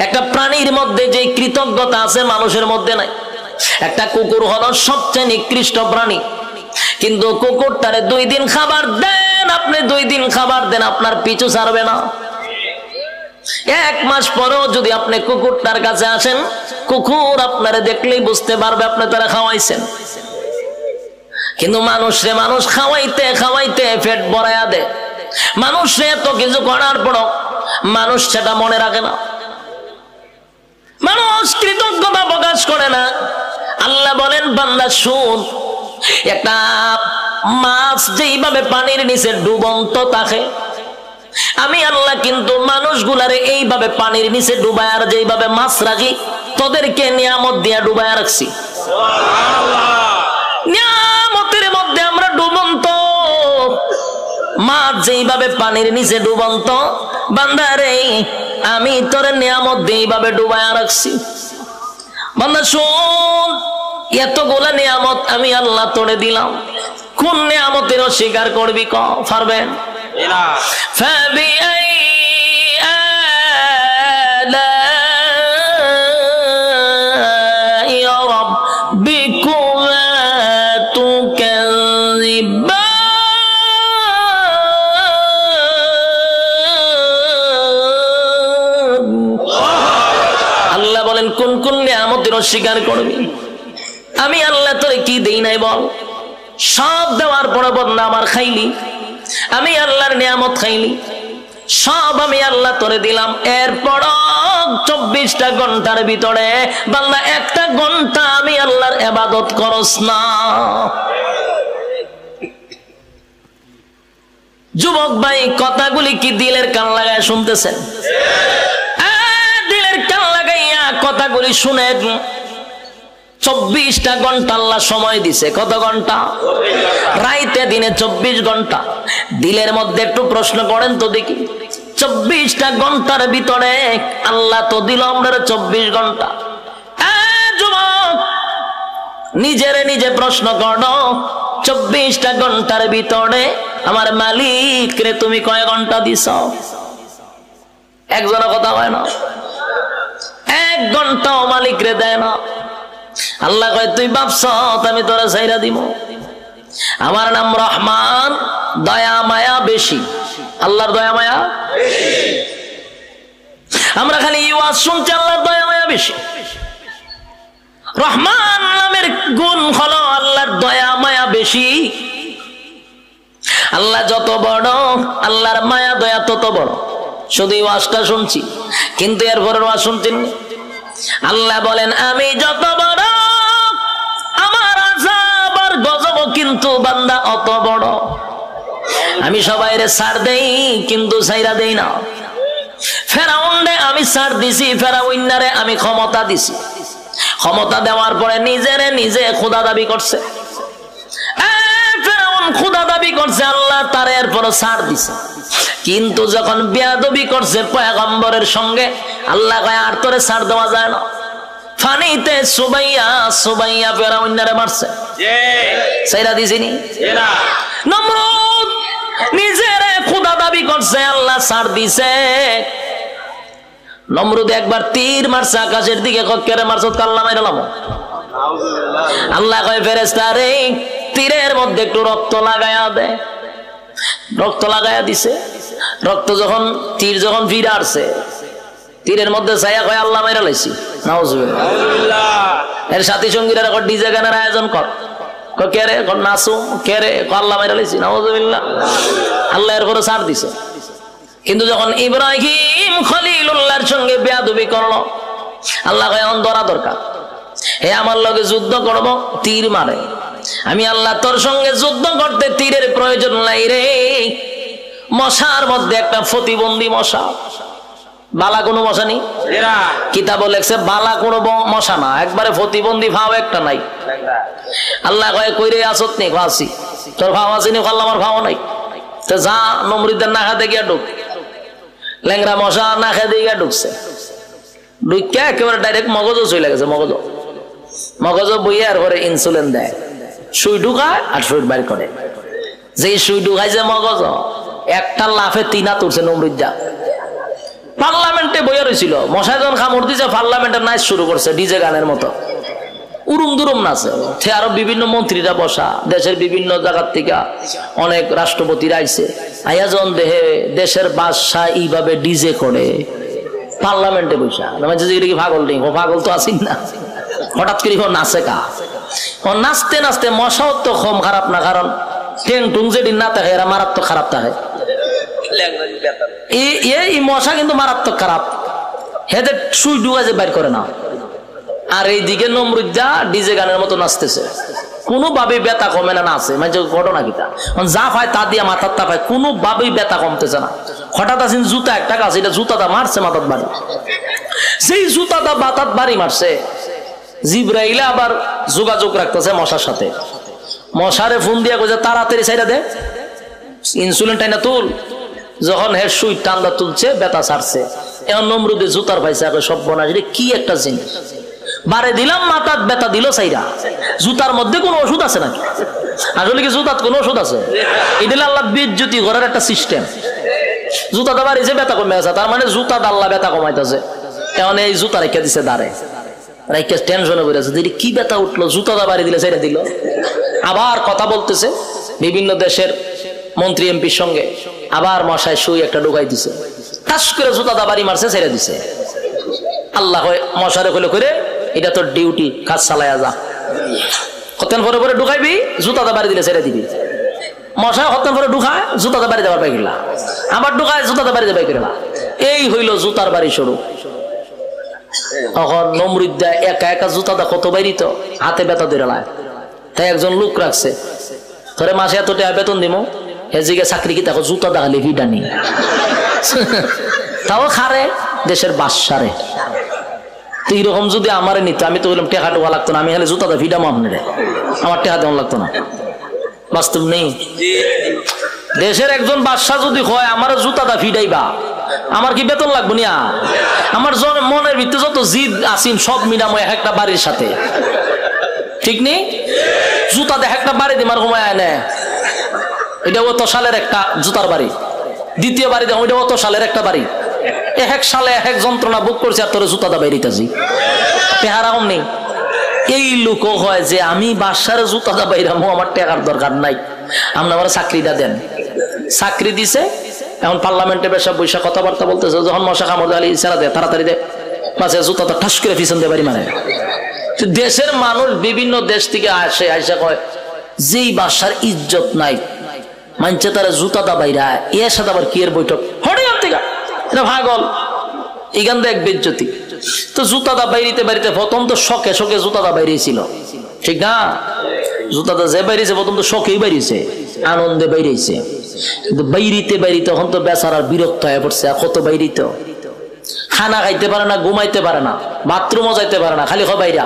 একটা প্রাণীর মধ্যে যে কৃতজ্ঞতা আছে মানুষের মধ্যে নাই। একটা কুকুর হলো সবচেয়ে নিকৃষ্ট প্রাণী, কিন্তু কুকুরটারে 2 দিন খাবার দেন, আপনি 2 দিন খাবার দেন, আপনার পিছু ছাড়বে না। 1 মাস পরেও যদি আপনি কুকুরটার কাছে আসেন, কুকুর আপনারে দেখলেই বুঝতে পারবে আপনি তারা খাওয়াইছেন। কিন্তু মানুষরে মানুষ খাওয়াইতে খাওয়াইতে পেট ভরাইয়া দেয়। মানুষরে এত কিছু করার পরও মানুষ সেটা মনে রাখে না, মানুষ কৃতজ্ঞতা প্রকাশ করে না। আল্লাহ বলেন, বান্দা শুন, একটা মাছ যেইভাবে পানির নিচে ডুবন্ত থাকে, আমি আল্লাহ কিন্তু মানুষগুলারে এইভাবে পানির নিচে ডুবায় আর যেইভাবে মাছ রাখি, তোদেরকে নিয়ামত দিয়া ডুবায় রাখছি। নিয়ামতের মধ্যে আমরা ডুবন্ত, মাছ যেইভাবে পানির নিচে ডুবন্ত, বান্দারে আমি তোর নিয়ামত দিয়ে এইভাবে ডুবায় রাখছি। বান্দা শোন, এতগুলা নিয়ামত আমি আল্লাহ তোরে দিলাম, কোন নিয়ামতের অস্বীকার করবি? পারবেন না। আল্লাহ বলেন, কোন কোন নিয়ামতের অস্বীকার করবি? আমি আল্লাহ তোরে কি দেই নাই বল? সব দেওয়ার পরে বন্ধা আমার খাইলি, আমি আল্লাহর নিয়ামত খাইলি, সব আমি আল্লাহ তোরে দিলাম। এরপর 24টা ঘন্টার ভিতরে বান্দা 1টা ঘন্টা আমি আল্লাহর ইবাদত করস না। যুবক ভাই, কথাগুলি কি দিলের কান লাগায় শুনতেছেন? দিলের কান লাগাইয়া কথাগুলি শুনেন। 24টা ঘন্টা আল্লাহ সময় দিছে। কত ঘন্টা? রাইতে দিনে 24 ঘন্টা। দিলের মধ্যে একটু প্রশ্ন করেন তো দেখি, 24টা ঘন্টার ভিতরে আল্লাহ তো দিল আমরা 24 ঘন্টা। যুবক, নিজেরে নিজে প্রশ্ন করো, 24টা ঘন্টার ভিতরে আমার মালিক রে তুমি কয় ঘন্টা দিছ? একজনের কথা হয় না, 1 ঘন্টাও মালিক রে দেয় না। আল্লাহ কয়, তুই ভাবছ আমি তোরা ছাইরা দিব? আমার নাম রহমান, দয়া মায়া বেশি। আল্লাহর দয়া মায়া বেশি। আমরা খালি ওয়াজ শুনছি, আল্লাহর দয়া মায়া বেশি। রহমান নামের গুণ হলো আল্লাহর দয়া মায়া বেশি। আল্লাহ যত বড়, আল্লাহর মায়া দয়া তত বড়। শুধু ওয়াজটা শুনছি, কিন্তু এরপরের ওয়াজ শুনছেন। আল্লাহ বলেন, আমি যত বড়, আমার আযাব আর গজব কিন্তু বান্দা অত বড়। আমি সবাইরে ছাড় দেই, কিন্তু ছাইরা দেই না। ফেরাউনরে আমি ছাড় দিছি, ফেরাউন্নারে আমি ক্ষমতা দিছি। ক্ষমতা দেওয়ার পরে নিজেরে নিজে খোদা দাবি করছে। ফেরাউন খোদা দাবি করছে, আল্লাহ তার এরপর ছাড় দিছে। কিন্তু যখন বেয়াদবি করছে পয়গম্বরের সঙ্গে, আল্লাহ কয় আর তোরে ছাড় দেওয়া যায় না। ফানিতে সুবাইয়া সুবাইয়া ফেরাউন্নারে মারছে, ছাইরা দিছিনি? নমরুদ নিজেরে খোদা দাবি করছে, আল্লাহ ছাড় দিছে। নমরুদ একবার তীর মারছে আকাশের দিকে, কেরে মারছত? আল্লাহ মাইরালাম। আল্লাহ কয়, ফেরেশতা রে, তীরের মধ্যে একটু রক্ত লাগায়া দে। রক্ত লাগায়া দিছে। রক্ত যখন, তীর যখন ফিরে আসছে, তীরের মধ্যে ছায়া কয় আল্লাহ মাইরা লাইছি। নাউজুবিল্লাহ। এর সাথী সঙ্গীরা ডিজে গানের আয়োজন কর, কে রে? নাচুম। কে রে? আল্লাহ মাইরা লাইছি। নাউজুবিল্লাহ। আল্লাহ এরপরে ছাড় দিছে। কিন্তু যখন ইব্রাহিম খলিলুল্লাহর সঙ্গে বেয়াদবি করলো, আল্লাহ কয় এখন ধরা দরকার। হে আমার লগে যুদ্ধ করব, তীর মারে। আমি আল্লাহ তোর সঙ্গে যুদ্ধ করতে তীরের প্রয়োজন নাই রে। মশার মধ্যে একটা প্রতিবন্ধী মশা, বালা কোনো মশা নেই। কিতাব লেখছে বালা কোনো মশা না, একবারে প্রতিবন্ধী ভাব একটা নাই। আল্লাহ কয়, কইরে আসত নি? আসি। তোর ভাব আসেনি? আল্লাহ আমার ভাব নাই। তো যা, নমরুদের না খাতে গিয়া ঢুক। ল্যাংরা মশা না খেতে গিয়া ঢুকছে। ঢুকিয়া একেবারে ডাইরেক্ট মগজও চলে গেছে। মগজ বইয়া আর পরে ইনসুলিন দেয়, সুই ঢুকায় আর সুই বাইর করে। যে সুই ঢুকাইছে মগজ, একটা লাফে 3 হাত উঠছে নমরুদ যা। পার্লামেন্টে বইয়া রয়েছিল, মশাই যখন কামড় দিছে পার্লামেন্টের নাচ শুরু করছে ডিজে গানের মতো, উরুম দুরুম নাচে। আরো বিভিন্ন মন্ত্রীরা বসা, দেশের বিভিন্ন জায়গার থেকে অনেক রাষ্ট্রপতিরা আইছে, আয়াজন দেহে দেশের বাদশাহ এইভাবে ডিজে করে পার্লামেন্টে বসা। কি পাগল নেই, ও পাগল তো আসিন না, হঠাৎ করে নাচে কা। ও নাচতে নাচতে মশাও তো কম খারাপ না, কারণ টেং টুং যেদিন না থাকে এরা মারাত্মক খারাপ থাকে। এই মশা কিন্তু মারাত্মক খারাপ, হেদের সুই ডুবা যে বাইর করে না। আর এইদিকে নমরুদ্দা ডিজে গানের মতো নাচতেছে, কোনোভাবে ব্যথা কমে না, নাচে মানে ঘটনা কিটা যা পায় তা দিয়ে মাথার তা পায়, কোনোভাবেই ব্যথা কমতেছে না। হঠাৎ আসেন জুতা একটা গাছ, এটা জুতাটা মারছে মাথার বাড়ি, সেই জুতাটা বাতাত বাড়ি মারছে। জিব্রাইলে আবার যোগাযোগ রাখতেছে মশার সাথে, মশারে ফোন দিয়া কইছে তাড়াতাড়ি ছাইরা দে, ইনসুলিন টাইনা তুল। যখন হে সুই টান্দা তুলছে ব্যথা ছাড়ছে, এখন নমরুদে জুতার পাইছে, সব বনাস কি একটা জিনিস, বারে দিলাম মাথার ব্যথা দিল সাইরা। জুতার মধ্যে কোনো ওষুধ আছে নাকি? আসলে কি জুতার কোনো ওষুধ আছে? এটা আল্লাহ বিজ্জতি করার একটা সিস্টেম। জুতাটা বাড়িছে ব্যথা কমে আছে, তার মানে জুতা আল্লাহ ব্যথা কমাইতেছে। এখন এই জুতা রেখে দিছে দাঁড়ে, রেখে টেনশনে পড়ে আছে, কি ব্যথা উঠলো, জুতাটা বাড়ি দিলে ছেড়ে দিল। আবার কথা বলতেছে বিভিন্ন দেশের মন্ত্রী এমপির সঙ্গে, আবার মশায় সুই একটা ঢুকাই দিছে, ঠাস করে জুতাটা বাড়ি মারছে, ছেড়ে দিছে। আল্লাহ মশারে কইলে করে এটা তোর ডিউটি, কাজ চালায়া যা। কতক্ষণ পরে পরে ঢুকাইবি, জুতাটা বাড়ি দিলে ছেড়ে দিবি। মশায় কতক্ষণ পরে ঢুকায়, জুতাটা বাড়ি দেওয়ার পাই গেলা, আবার ঢুকায়, জুতাটা বাড়ি দেবাই গেলা। এই হইল জুতার বাড়ি শুরু। তখন নমরুদ্দা একা একা জুতাটা কত বাইরিত, হাতে ব্যথা ধরে লায়, তাই একজন লোক রাখছে, ধরে মাসে এত টাকা বেতন দিব, এদিকে চাকরি কি দেখো জুতা দেখালে ভিডানি, তাও খারে দেশের বাদশারে। তো এইরকম যদি আমারে নিত, আমি তো বললাম টেকা টোকা লাগতো না, আমি হলে জুতাটা ভিডাম আপনারে, আমার টেকা তেমন লাগতো না। বাস্তব নেই, দেশের একজন বাদশাহ যদি হয় আমার জুতাটা ফিডাইবা, আমার কি বেতন লাগবো না? আমার মনের ভিতরে যত জিদ আসিন সব মিলাময় একটা বাড়ির সাথে, ঠিক নেই? জুতা দেখ একটা বাড়ি দিমার ঘুমায় আনে, এটা অত সালের একটা জুতার বাড়ি, দ্বিতীয় বাড়ি দেখ ওইটা অত সালের একটা বাড়ি, এক সালে এক যন্ত্রণা বুক করছে, আর তোর জুতাটা বাইরিতেছি টেহারা কম নেই। এই লোক হয় যে আমি বাসার জুতাটা বাইরামো, আমার টাকার দরকার নাই, আপনি আমার চাকরিটা দেন। চাকরি দিছে, এখন পার্লামেন্টে বেশা বৈশা কথাবার্তা বলতেছে, যখন মশা কামড় দেয় ইশারা দেয় তাড়াতাড়ি দেয়, পাশে জুতাটা ঠাস করে পিছন দিয়ে বাড়ি মারে। দেশের মানুষ বিভিন্ন দেশ থেকে আসে, আইসা কয় যেই বাসার ইজ্জত নাই, মানছে তারা জুতাটা বাইরা, এর সাথে আবার কি এর বৈঠক, হঠাৎ থেকে এটা ভাগল, এখান থেকে এক বেজ্জতি। তো জুতাটা বাইরিতে বাড়িতে প্রথম তো শখে শখে জুতাটা বাইরেছিল, ঠিক না? জুতাটা যে বাইরেছে প্রথম তো শখেই বাইরেছে, আনন্দে বাইরেছে, কিন্তু বাইরিতে বাইরিতে এখন তো বেচারার বিরক্ত হয়ে পড়ছে। আর কত বাইরিত, খানা খাইতে পারে না, ঘুমাইতে পারে না, বাথরুমও যাইতে পারে না, খালি হয় বাইরা।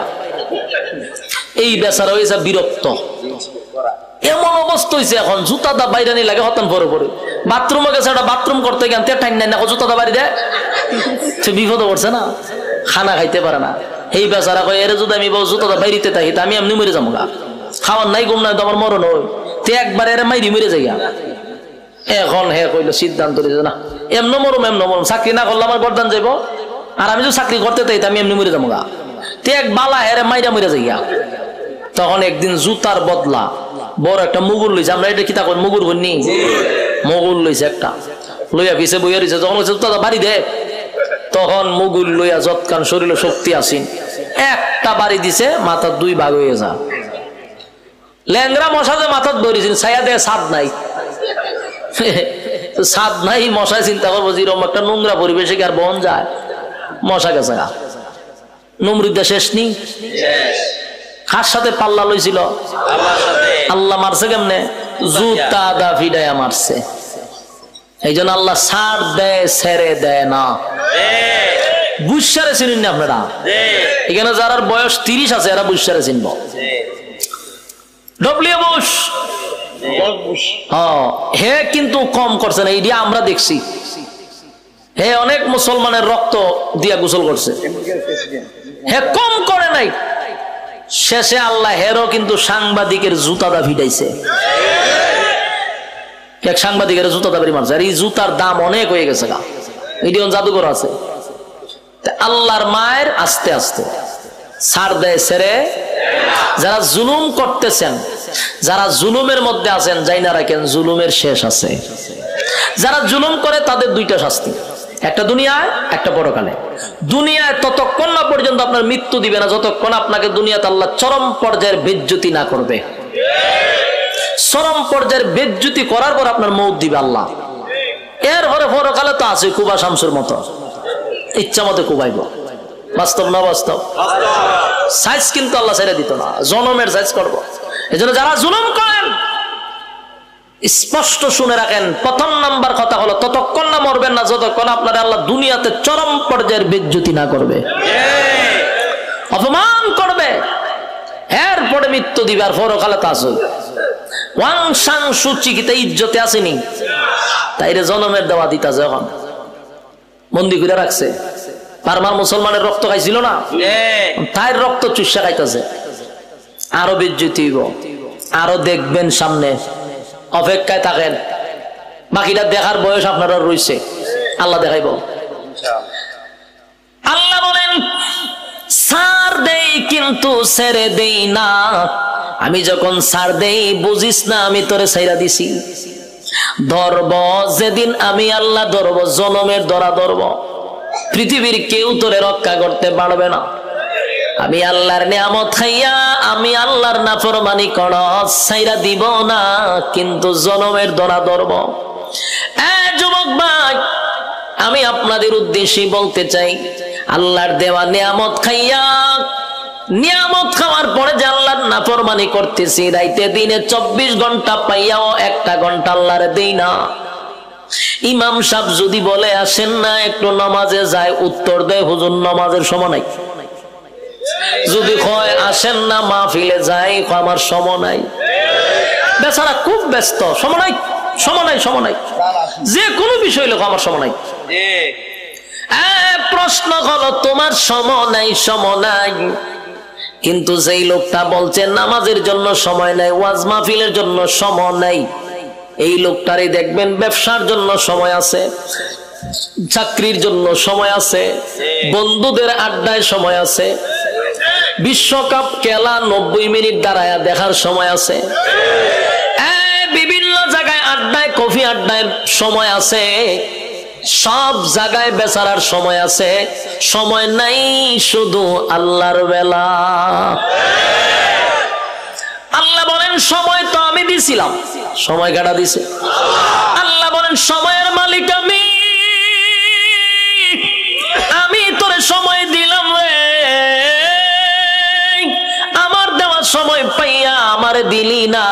এই বেচারা হয়েছে বিরক্ত, এমন অবস্থা হয়েছে এখন জুতাটা বাইরে নিয়ে লাগে হতান পরে পরে বাথরুমে গেছে, একটা বাথরুম করতে গেন টাইম নাই না, জুতাটা বাড়ি দেয়, সে বিপদ পড়ছে না, খানা খাইতে পারে না। এই বেচারা কয় এর যদি আমি জুতাটা বাইরিতে থাকি আমি এমনি মরে যাবো গা, খাওয়ার নাই ঘুম নাই তো আমার মরণ হয়, তে একবার এর মাইরি মরে যাই। এখন হে কইল সিদ্ধান্ত নিয়েছে না এমন মরম, চাকরি না করলে আমার গরদান যাইব, আর আমি যদি চাকরি করতে চাই আমি এমনি মরে যাবো গা, তে এক বালা হেরে মাইরা মরে যাই। তখন একদিন জুতার বদলা বড় একটা মুগুর লইছে, আমরা এটা কিতা করি মুগুর বলনি, মুগুর লইছে একটা, লইয়া পিছে বইয়া রয়েছে, যখন জুতাটা বাড়ি দে তখন মুগুর লইয়া যৎকান শরীরে শক্তি আসিন, একটা বাড়ি দিছে, মাথার দুই ভাগ হয়ে যা। ল্যাংরা মশা যে মাথার ধরেছেন, ছায়া দেয় ছাদ নাই, ছাদ নাই, মশায় চিন্তা করবো যেরকম একটা নোংরা পরিবেশে কি আর বহন যায়, মশা গেছে গা। নমরুদ্দা শেষ নি, কার সাথে পাল্লা লইছিল? আল্লাহ মারছে কেমনে? জুতা দা ফিডাইয়া মারছে। এই জন্য আল্লাহ ছাড় দেয়, ছেড়ে দেয় না। বুঝসারে চিনেন না আপনারা? এখানে যারা বয়স 30 আছে এরা বুঝসারে চিনব। ডব্লিউ বুশ হে কিন্তু কম করছে না, এইটা আমরা দেখছি। হে অনেক মুসলমানের রক্ত দিয়া গোসল করছে, হে কম করে নাই। শেষে আল্লাহ হেরও কিন্তু সাংবাদিকের জুতাটা ভিড়াইছে, এক সাংবাদিকের জুতাটা বাড়ি মারছে। আর এই জুতার দাম অনেক হয়ে গেছে গা, মিডিয়ন জাদুঘর আছে। আল্লাহর মায়ের আস্তে আস্তে ছাড় দেয় ছেড়ে। যারা জুলুম করতেছেন, যারা জুলুমের মধ্যে আছেন, যাই না রাখেন জুলুমের শেষ আছে। যারা জুলুম করে তাদের দুইটা শাস্তি, একটা দুনিয়ায় একটা পরকালে। দুনিয়ায় ততক্ষণ না পর্যন্ত আপনার মৃত্যু দিবে না যতক্ষণ আপনাকে দুনিয়াতে আল্লাহ চরম পর্যায়ের বেজ্জতি না করবে। চরম পর্যায়ের বেজ্জতি করার পর আপনার মৌত দিবে আল্লাহ। এরপরে পরকালে তো আছে কুবা শামসুর মতো, ইচ্ছা মতো কুবাইব। বাস্তব না বাস্তব? সাইজ কিন্তু আল্লাহ ছেড়ে দিত না, জনমের সাইজ করবো। এই জন্য যারা জুলুম করেন স্পষ্ট শুনে রাখেন, প্রথম নাম্বার কথা হলো ততক্ষণ না মরবেন না যতক্ষণ আপনার আল্লাহ দুনিয়াতে চরম পর্যায়ের বেজ্জতি না করবে, অপমান করবে। এরপরে মৃত্যু দিবে। আর পরকালে তা আছে ওয়াং সাং সুচিকিতে ইজ্জতে আসেনি, তাইরে জনমের দেওয়া দিতাছে। এখন বন্দি করে রাখছে। বারবার মুসলমানের রক্ত খাইছিল না, তাই রক্ত চুষা খাইতেছে। আরো বেজ্জতি হইব, আরো দেখবেন সামনে। অপেক্ষায় থাকেন, বাকিটা দেখার বয়স আপনারা রয়েছে, আল্লাহ দেখাইব। আল্লাহ বলেন ছাড় দেই কিন্তু ছেড়ে দেই না। আমি যখন ছাড় দেই বুঝিস না আমি তোরে ছাইরা দিছি। ধরব যেদিন আমি আল্লাহ ধরব, জনমের ধরা ধরব, পৃথিবীর কেউ তোরে রক্ষা করতে পারবে না। আমি আল্লাহর নিয়ামত খাইয়া আমি আল্লাহর নাফরমানি কর ছাইরা দিব না, কিন্তু জনমের ধরা ধরব। যুবক ভাই, আমি আপনাদের উদ্দেশ্যে বলতে চাই, আল্লাহর দেওয়া নিয়ামত খাইয়া, নিয়ামত খাওয়ার পরে যে আল্লাহর নাফরমানি করতেছি, রাইতে দিনে 24 ঘন্টা পাইয়াও 1টা ঘন্টা আল্লাহরে দেই না। ইমাম সাহেব যদি বলে আসেন না একটু নামাজে যায়, উত্তর দেয় হুজুর নামাজের সময় নাই। যদি কয় আসেন না মাহফিলে যাই, আমার সময় নাই। বেচারা খুব ব্যস্ত, সময় নাই, সময় নাই, সময় নাই, যে কোনো বিষয় লোক আমার সময় নাই। প্রশ্ন হলো তোমার সময় নাই, সময় নাই, কিন্তু যেই লোকটা বলছে নামাজের জন্য সময় নাই, ওয়াজ মাহফিলের জন্য সময় নাই, এই লোকটারই দেখবেন ব্যবসার জন্য সময় আছে, চাকরির জন্য সময় আছে, বন্ধুদের আড্ডায় সময় আছে, বিশ্বকাপ খেলা 90 মিনিট দাঁড়ায় দেখার সময় আছে, বিভিন্ন জায়গায় আড্ডায় কফি আড্ডায় সময় আছে, সব জায়গায় বেচারার সময় আছে। সময় নাই শুধু আল্লাহর বেলা। আল্লাহ বলেন সময় তো আমি দিছিলাম, সময় কাটা দিছে আল্লাহ। বলেন সময়ের মালিক আমি, আমি তোরে সময় দিলাম রে, আমার দেওয়া সময় পাইয়া আমারে দিলি না,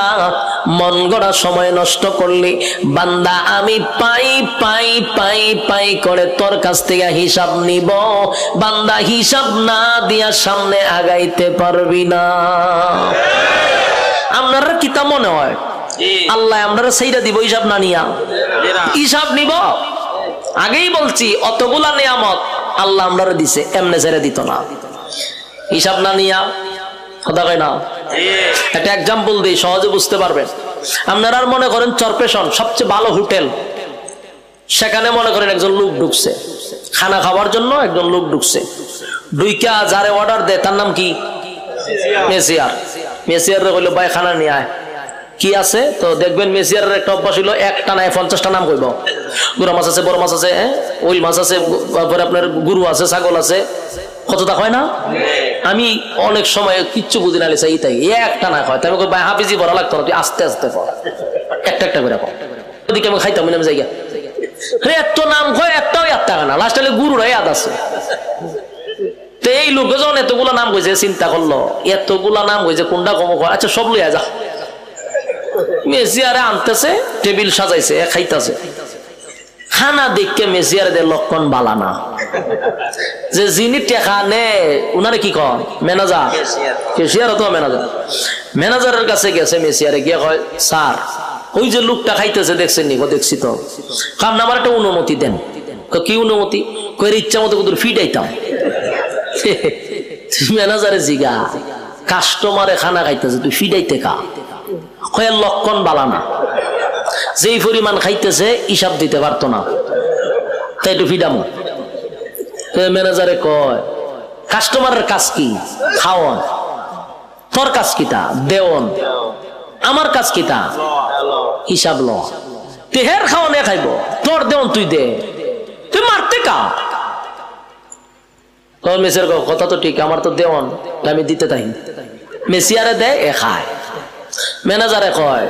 মন গড়া সময় নষ্ট করলি। বান্দা আমি পাই পাই পাই পাই করে তোর কাছ থেকে হিসাব নিব, বান্দা হিসাব না দিয়া সামনে আগাইতে পারবি না। আপনারা কি তা মনে হয় আল্লাহ আমরা সেইটা দিব হিসাব না নিয়া? হিসাব নিব। আগেই বলছি অতগুলা নিয়ামত আল্লাহ আমরা দিছে, এমনে ছেড়ে দিত না, হিসাব না নিয়া। কথা কয় না? একটা এক্সাম্পল দিই সহজে বুঝতে পারবেন। আপনারা মনে করেন চরপেশন সবচেয়ে ভালো হোটেল, সেখানে মনে করেন একজন লোক ঢুকছে খানা খাওয়ার জন্য, একজন লোক ঢুকছে, ঢুইকা যারে অর্ডার দেয় তার নাম কি? মেসিয়ার। মেসিয়ার কইলো ভাই খানা নিয়ে আয়। কি আছে তো দেখবেন মেসিয়ারের একটা অভ্যাস হইলো একটা নাই 50টা নাম কইব। গুড়া মাছ আছে, বড় মাছ আছে, ওইল মাছ আছে, তারপরে আপনার গরু আছে, ছাগল আছে, কতটা হয় না? আমি অনেক সময় কিচ্ছু বুঝি না, চাই তাই একটা না হয়, তাই ভাই হাফিজি ভরা লাগতো না, তুই আস্তে আস্তে কর, একটা একটা করে কর। ওদিকে আমি খাইতাম নাম জায়গা এত নাম কয়, একটাও একটা না, লাস্ট হলে গুরুরা ইয়াদ আছে। তো এই লোক যখন এতগুলা নাম কইছে চিন্তা করলো, এতগুলা নাম কইছে কোনটা কম কয়, আচ্ছা সব লইয়া যা। মেসিয়ারে আনতেছে, টেবিল সাজাইছে, খাইতেছে। খানা দেখে মেসিয়ারে লক্ষণ বালা না, যে যিনি টেকা নে উনারে কি কন ম্যানেজার, কেশিয়ার তো ম্যানেজার, ম্যানেজারের কাছে গেছে মেসিয়ারে গিয়ে কয় স্যার ওই যে লোকটা খাইতেছে দেখছেন নি? দেখছি তো। কারণ আমার একটা অনুমতি দেন। কি অনুমতি? কয়ের ইচ্ছা মতো কত ফিটাইতাম। ম্যানেজারে জিগা কাস্টমারে খানা খাইতেছে তুই ফিটাইতে কা? কয়ের লক্ষণ বালা না, যেই পরিমাণ খাইতেছে হিসাব দিতে পারতো না। তাই একটু ফিডামো। ম্যানেজারে কয় কাস্টমারের কাজ কি? খাওয়ান। তোর কাজ কিতা? দেওন। আমার কাজ কিতা? হিসাব ল। তেহের খাওয়ানে খাইব, তোর দেওন তুই দে, তুই মারতে কা? মেসির কথা তো ঠিক, আমার তো দেওয়ান, আমি দিতে তাই। মেসিয়ারে দেয়, এ খায়। ম্যানেজারে কয়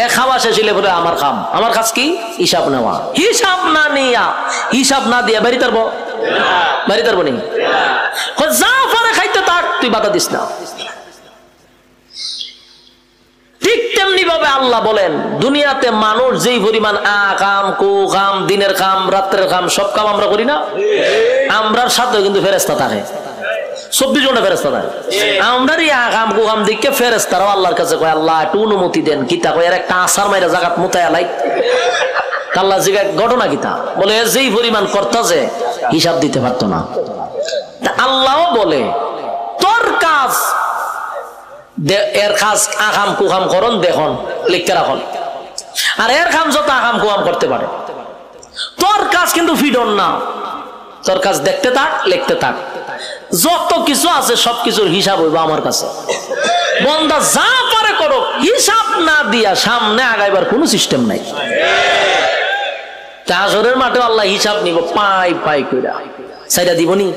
এ খাওয়া শেষ হইলে বলে আমার খাম। আমার কাজ কি? হিসাব নেওয়া। হিসাব না নিয়া, হিসাব না দিয়া বাড়ি তারবো, বাড়ি তারবো নি? যা পারে খাইতে তার, তুই বাধা দিস না। ঠিক তেমনি ভাবে আল্লাহ বলেন দুনিয়াতে মানুষ যেই পরিমাণ কাম, কু কাম, দিনের কাম, রাত্রের কাম, সব কাম আমরা করি না? আমরার সাথে কিন্তু ফেরেশতা থাকে, 24 ঘন্টা ফেরেশতা থাকে। আমরারই কাম কু কাম দিকে ফেরেশতারাও আল্লাহর কাছে কয় আল্লাহ একটু অনুমতি দেন, কিতা কয় এর একটা আসার মাইরা জাগাত মুতায়া লাই। আল্লাহ জিজ্ঞাসা ঘটনা কিতা? বলে যেই পরিমাণ করতেছে হিসাব দিতে পারতো না। আল্লাহও বলে তোর কাজ, এর কাজ আকাম কুকাম করন দেখুন, লিখতে রাখুন। আর এর কাম যত আকাম কুকাম করতে পারে, তোর কাজ কিন্তু ফিডন না। তোর কাজ দেখতে থাক, লিখতে থাক, যত কিছু আছে সবকিছুর হিসাব হইব আমার কাছে। বন্দা যা পারে করো, হিসাব না দিয়া সামনে আগাইবার কোনো সিস্টেম নাই। হাসরের মাঠে আল্লাহ হিসাব নিব পাই পাই কইরা, সাইডা দিবনি।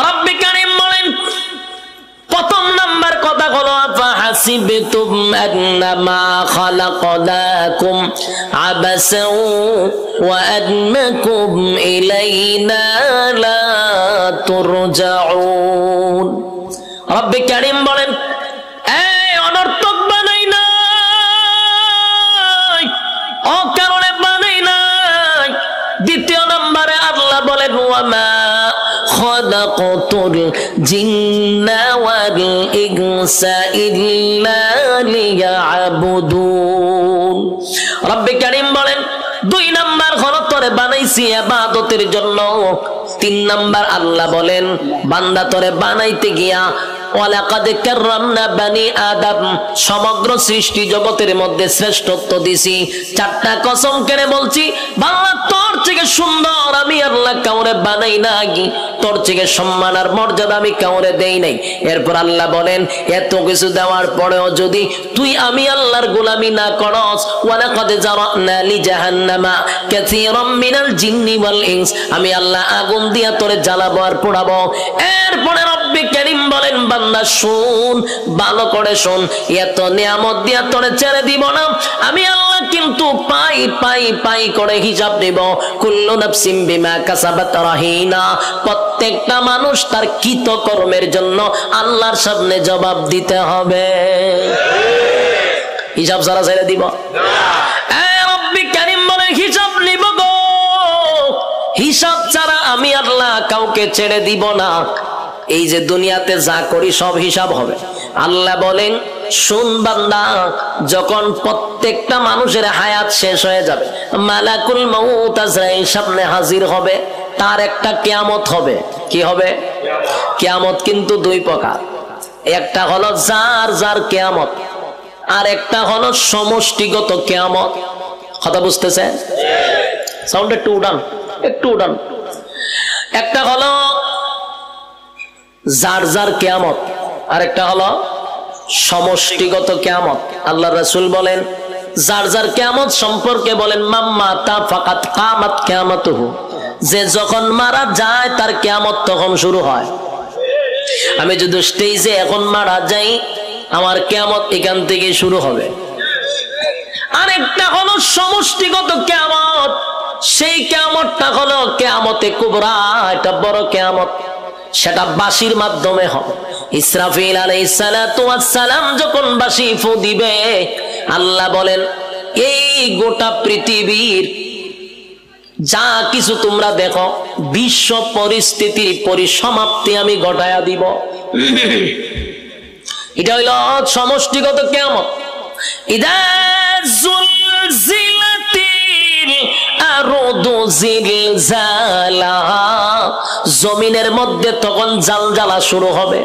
রব্বে কারীম বলেন প্রথম নাম্বার কথা হলো ফাহাসিবতুম আন্নামা খালাকনাকুম আবাসাও ওয়া আন্নাকুম ইলাইনা লা তুরজাউন। রব্বে কারীম বলেন এই অনর্থক বানাই নাই, অকারণে বানাই নাই। দ্বিতীয় নম্বরে আল্লাহ বলেন ওয়ামা খালাকতুল জিন্না ওয়াল ইনসা ইল্লা লিয়াবুদুন। রব্বে কারীম বলেন 2 নাম্বার হলো তোরে বানাইছি ইবাদতের জন্য। 3 নাম্বার আল্লাহ বলেন বান্দা তোরে বানাইতে গিয়া ওয়ালাকাদ কাররামনা বানি আদম, সমগ্র সৃষ্টি জগতের মধ্যে শ্রেষ্ঠত্ব দিছি। 4টা কসম করে বলছি বাংলা তোর থেকে সুন্দর আমি আল্লাহ কাউরে বানাই নাই, তোর থেকে সম্মান আর মর্যাদা আমি কাউরে দেই নাই। এরপর আল্লাহ বলেন এত কিছু দেওয়ার পরেও যদি তুই আমি আল্লাহর গোলামি না করস, ওয়ালাকাদ জারানা লি জাহান্নামা কাসীরাম মিনাল জিন্নি ওয়াল ইনস, আমি আল্লাহ আগুন দিয়া তোরে জ্বালাবো আর পোড়াবো। এরপরে রব্বে কারীম বলেন বান্দা শুন, ভালো করে শুন, এত নিয়ামত দিয়া তোরে ছেড়ে দিব না। আমি আল্লাহ কিন্তু পাই পাই পাই করে হিসাব দেব। কুল্লু নাফসিন বিমা কাসাবাত রাহিনা, প্রত্যেকটা মানুষ তার কৃত কর্মের জন্য আল্লাহর সামনে জবাব দিতে হবে। হিসাব ছাড়া ছেড়ে দিব না। রব্বে কারীম বলে হিসাব নিব গো, হিসাব ছাড়া আমি আল্লাহ কাউকে ছেড়ে দিব না। এই যে দুনিয়াতে যা করি সব হিসাব হবে। আল্লাহ বলেন শুন বান্দা, যখন প্রত্যেকটা মানুষের হায়াত শেষ হয়ে যাবে, মালাকুল মউত আজরাইল সামনে হাজির হবে, তার একটা কিয়ামত হবে। কি হবে? কিয়ামত কিন্তু 2 প্রকার। একটা হলো যার যার কিয়ামত, আর একটা হলো সমষ্টিগত কিয়ামত। কথা বুঝতেছেন? সাউন্ড একটু উড়ান, একটু উড়ান। একটা হলো যার যার কিয়ামত, আর একটা হলো সমষ্টিগত কিয়ামত। আল্লাহ রাসূল বলেন যার যার কিয়ামত সম্পর্কে বলেন মাম্মা তা ফাকাত কামাত কিয়ামাতুহু, যে যখন মারা যায় তার কিয়ামত তখন শুরু হয়। আমি যদি স্টেজে এখন মারা যাই, আমার কিয়ামত এখান থেকে শুরু হবে। আরেকটা হলো সমষ্টিগত কিয়ামত, সেই কিয়ামতটা হলো কিয়ামতে কুবরা, এটা বড় কিয়ামত। সেটা বাঁশির মাধ্যমে হবে। ইসরাফিল আলাইহিস সালাতু ওয়াস সালাম যখন বাঁশি ফু দিবে, আল্লাহ বলেন এই গোটা পৃথিবীর যা কিছু তোমরা দেখো বিশ্ব পরিস্থিতির পরিসমাপ্তি আমি ঘটায়া দিব। এটা হইল সমষ্টিগত কিয়ামত। ইদা জুলজিলাতিল আরদু জিলজালাহা, জমিনের মধ্যে তখন জালজালা শুরু হবে,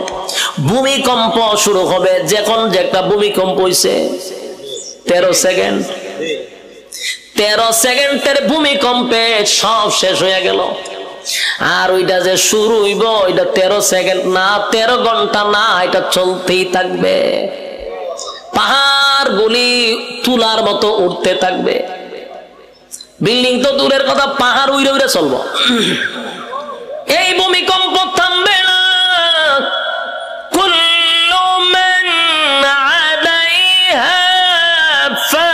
ভূমিকম্প শুরু হবে। যখন যে একটা ভূমিকম্প হইছে 13 সেকেন্ড, 13 সেকেন্ডের ভূমিকম্পে সব শেষ হয়ে গেল। আর ওইটা যে শুরু হইব ওইটা 13 সেকেন্ড না, 13 ঘন্টা না, এটা চলতেই থাকবে। পাহাড় গুলি তুলার মতো উঠতে থাকবে। বিল্ডিং তো দূরের কথা, পাহাড় উইরে উইরে চলবো। এই ভূমিকম্প থামবে না। কুল্লু মান আলাইহা ফান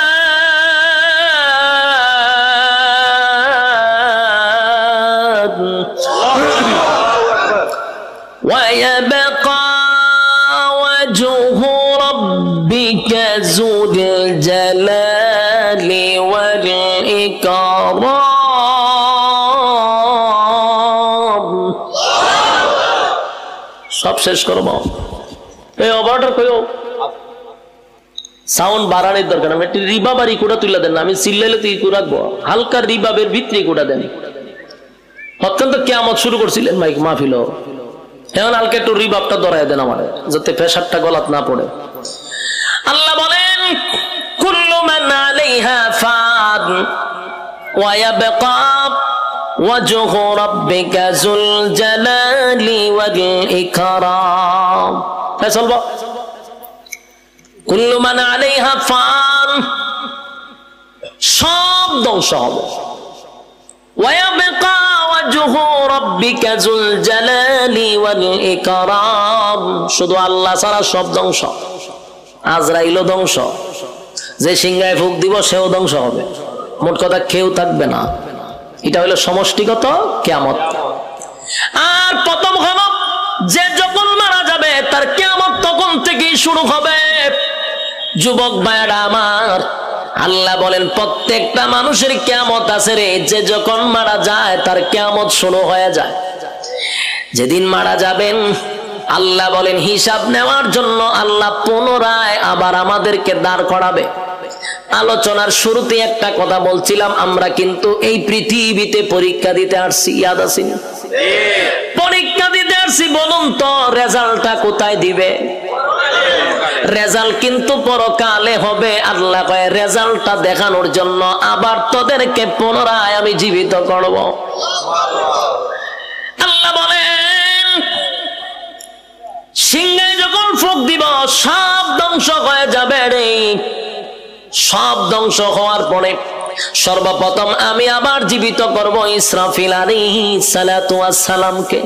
ওয়া ইয়াবকা ওয়াজহু রাব্বিকা যুল জালালি ওয়াল ইকরাম। সব শেষ করবো। এই অপারেটর কইও সাউন্ড বাড়ানোর দরকার, আমি একটি রিবাব আর ইকুটা তুলে দেন না, আমি চিল্লাইলে তো ইকু রাখবো, হালকা রিবাবের ভিতরে ইকুটা দেন। অত্যন্ত কিয়ামত শুরু করছিলেন মাইক মাহফিল, এখন হালকা একটু রিবাবটা ধরাই দেন আমার, যাতে প্রেসারটা গলাত না পড়ে। আল্লাহ বলেন কুল্লু মান আলাইহা ফান ওয়া ইয়াবকা ওয়াজহু রাব্বিকা যুল জালালি ওয়াল ইকরাম। চলবো। কুল্লু মান আলাইহা ফান, সব ধ্বংস হবে। ওয়া ইয়াবকা ওয়াজহু রাব্বিকা যুল জালালি ওয়াল ইকরাম, শুধু আল্লাহ ছাড়া সব ধ্বংস। আজরাইলও ধ্বংস, যে সিংহায় ফুক দিব সেও ধ্বংস হবে। মোট কথা কেউ থাকবে না। এটা হলো সমষ্টিগত কিয়ামত। আর প্রথম হলো যে যখন মারা যাবে তার কিয়ামত তখন থেকেই শুরু হবে। যুবক ভাইরা আমার, আল্লাহ বলেন প্রত্যেকটা মানুষের কিয়ামত আছে রে। যে যখন মারা যায় তার কিয়ামত শুরু হয়ে যায়। যেদিন মারা যাবেন আল্লাহ বলেন হিসাব নেওয়ার জন্য আল্লাহ পুনরায় আবার আমাদেরকে দাঁড় করাবে। আলোচনার শুরুতে একটা কথা বলছিলাম, আমরা কিন্তু এই পৃথিবীতে পরীক্ষা দিতে আসছি, ইয়াদ আছে? পরীক্ষা দিতে আসছি। বলুন তো রেজাল্টটা কোথায় দিবে? রেজাল্ট কিন্তু পরকালে হবে। আল্লাহ কয় রেজাল্টটা দেখানোর জন্য আবার তোদেরকে পুনরায় আমি জীবিত করব। আল্লাহ বলেন সিংহে যখন ফুঁক দিব সব ধ্বংস হয়ে যাবে রে। সব ধ্বংস হওয়ার পরে সর্বপ্রথম আমি আবার জীবিত করব ইসরাফিল আলাইহিস সালাতু ওয়াস সালামকে।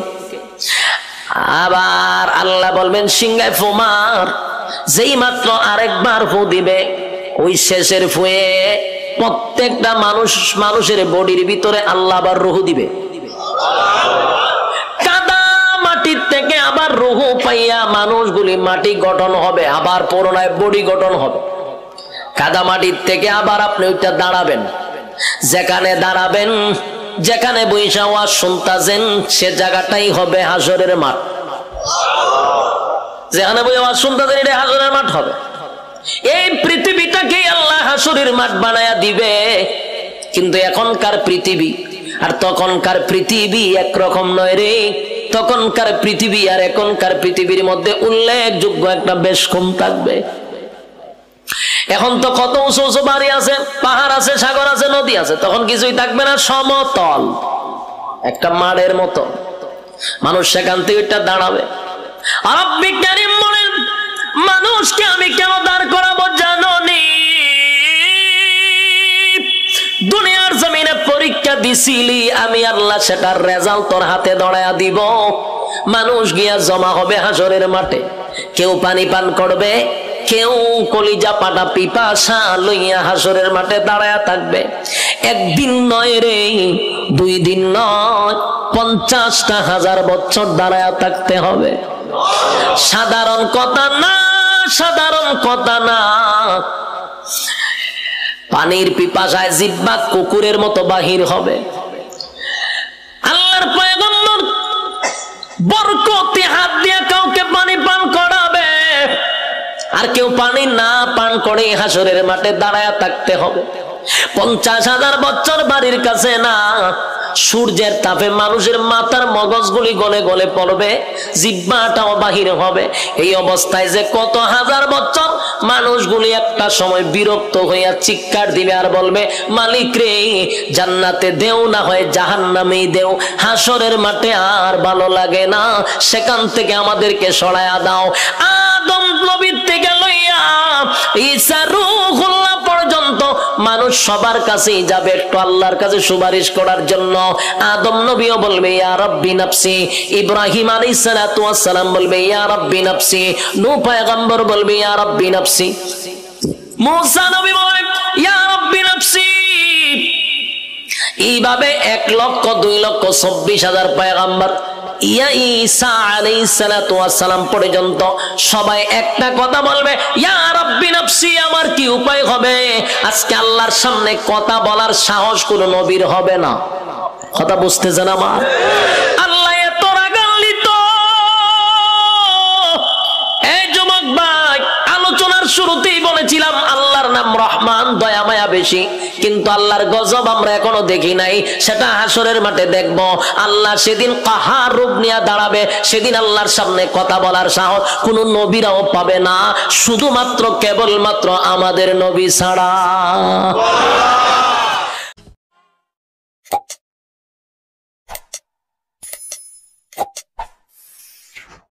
আবার আল্লাহ বলবেন সিংহায় ফু মার। যেই মাত্র আরেকবার ফু দিবে, ওই শেষের ফুয়ে প্রত্যেকটা মানুষের বডির ভিতরে আল্লাহ আবার রূহ দিবে। কাদা মাটির থেকে আবার রূহ পাইয়া মানুষগুলি মাটি গঠন হবে, আবার পুনরায় বডি গঠন হবে। কাদা মাটির থেকে আবার আপনি ওইটা দাঁড়াবেন। যেখানে দাঁড়াবেন, যেখানে বৈশা ওয়াজ শুনতাছেন, সে জায়গাটাই হবে হাসরের মাঠ। যেখানে বই ওয়াজ শুনতাছেন এটা হাসরের মাঠ হবে। এই পৃথিবীটাকে আল্লাহ হাসরের মাঠ বানায়া দিবে। কিন্তু এখনকার পৃথিবী আর তখনকার পৃথিবী একরকম নয় রে। তখনকার পৃথিবী আর এখনকার পৃথিবীর মধ্যে উল্লেখযোগ্য একটা বেশ কম থাকবে। এখন তো কত উঁচু উঁচু বাড়ি আছে, পাহাড় আছে, সাগর আছে, নদী আছে। তখন কিছুই থাকবে না, সমতল একটা মাঠের মতো। মানুষ সেখান থেকে ওইটা দাঁড়াবে। আর বিজ্ঞানী বলেন মানুষকে আমি কেন দাঁড় করাবো জানো নি? দুনিয়ার জমিনে পরীক্ষা দিছিলি, আমি আল্লাহ সেটার রেজাল্ট তোর হাতে ধরায়া দিব। মানুষ গিয়া জমা হবে হাসরের মাঠে। কেউ পানি পান করবে, কেউ কলিজা পাটা পিপাসা লইয়া হাসরের মাঠে দাঁড়ায়া থাকবে। একদিন নয় রে, 2 দিন নয়, 50,000 বছর দাঁড়ায়া থাকতে হবে। সাধারণ কথা না, সাধারণ কথা না। পানির পিপাসায় জিহ্বা কুকুরের মতো বাহির হবে। আল্লাহর পয়গম্বর বরকতে হাত দিয়ে কাউকে পানি পান করাবে, আর কেউ পানি না পান করে হাসরের মাঠে দাঁড়ায়া থাকতে হবে। 50,000 বছর বাড়ির কাছে না, সূর্যের তাপে মানুষের মাথার মগজগুলি গলে গলে পড়বে, জিহ্বাটাও বাহির হবে। এই অবস্থায় যে কত হাজার বছর মানুষগুলি একটা সময় বিরক্ত হইয়া চিৎকার দিবে আর বলবে, মালিক রে, জান্নাতে দেও না হয় জাহান্নামেই দেও, হাসরের মাঠে আর ভালো লাগে না, সেখান থেকে আমাদেরকে সরায়া দাও। আদম নবীর থেকে লইয়া ঈসা রূহুল্লাহ পর্যন্ত মানুষ সবার কাছেই যাবে একটু আল্লাহর কাছে সুপারিশ করার জন্য। আদম নবীও বলবে ইয়া রাব্বি নাফসি, ইব্রাহিম আলাইহিস সালাতু ওয়াস সালাম বলবে ইয়া রাব্বি নাফসি, নূহ পয়গম্বর বলবে ইয়া রাব্বি নাফসি, মুসা নবী বলবে ইয়া রাব্বি নাফসি। এইভাবে 1,02,24,000 পয়গম্বর ইয়া ঈসা আলাইহিস সালাতু ওয়াস সালাম পর্যন্ত সবাই একটা কথা বলবে, ইয়া রাব্বি নাফসি। আমার কি উপায় হবে? আজকে আল্লাহর সামনে কথা বলার সাহস কোন নবীর হবে না। কথা বুঝতেছেন আমার? আল্লাহ এত রাগান্বিত। এই যুবক ভাই, আলোচনার শুরুতেই বলেছিলাম আল্লাহর নাম রহমান, দয়া মায়া বেশি, কিন্তু আল্লাহর গজব আমরা এখনো দেখি নাই। সেটা হাসরের মাঠে দেখব। আল্লাহ সেদিন কাহার রূপ নিয়ে দাঁড়াবে, সেদিন আল্লাহর সামনে কথা বলার সাহস কোন নবীরাও পাবে না, শুধুমাত্র কেবলমাত্র আমাদের নবী ছাড়া।